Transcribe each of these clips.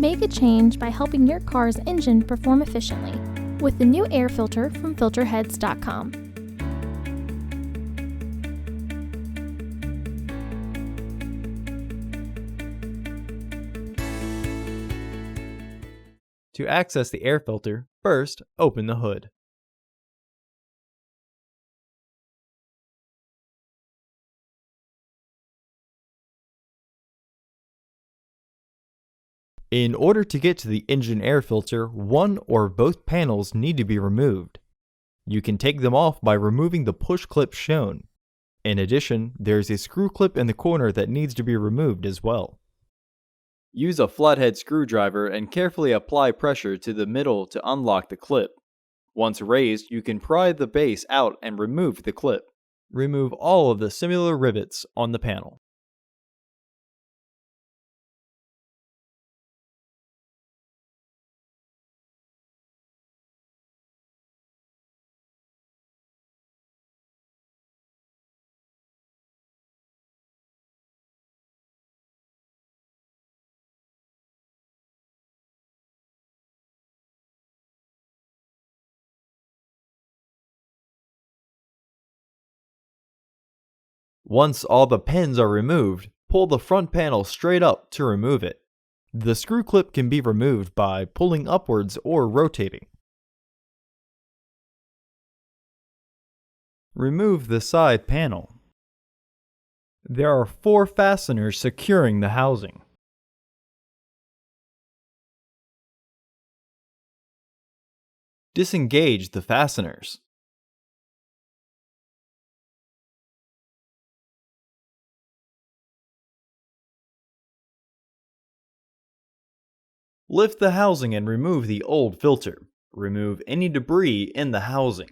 Make a change by helping your car's engine perform efficiently with the new air filter from Filterheads.com. To access the air filter, first open the hood. In order to get to the engine air filter, one or both panels need to be removed. You can take them off by removing the push clip shown. In addition, there's a screw clip in the corner that needs to be removed as well. Use a flathead screwdriver and carefully apply pressure to the middle to unlock the clip. Once raised, you can pry the base out and remove the clip. Remove all of the similar rivets on the panel. Once all the pins are removed, pull the front panel straight up to remove it. The screw clip can be removed by pulling upwards or rotating. Remove the side panel. There are 4 fasteners securing the housing. Disengage the fasteners. Lift the housing and remove the old filter. Remove any debris in the housing.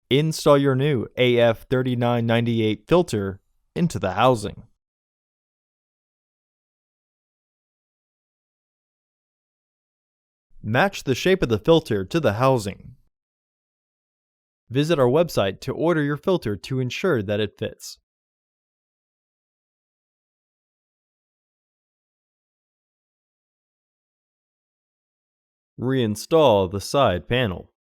Install your new AF3998 filter into the housing. Match the shape of the filter to the housing. Visit our website to order your filter to ensure that it fits. Reinstall the side panel.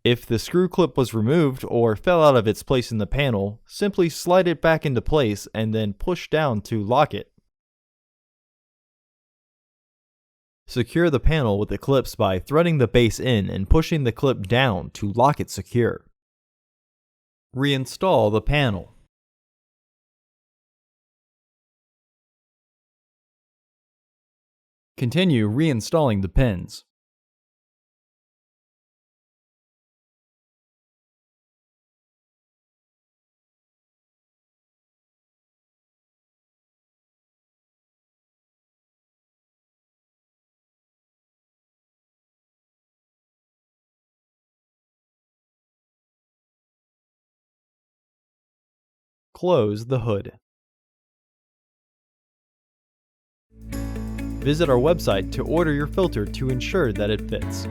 If the screw clip was removed or fell out of its place in the panel, simply slide it back into place and then push down to lock it. Secure the panel with the clips by threading the base in and pushing the clip down to lock it secure. Reinstall the panel. Continue reinstalling the pins. Close the hood. Visit our website to order your filter to ensure that it fits.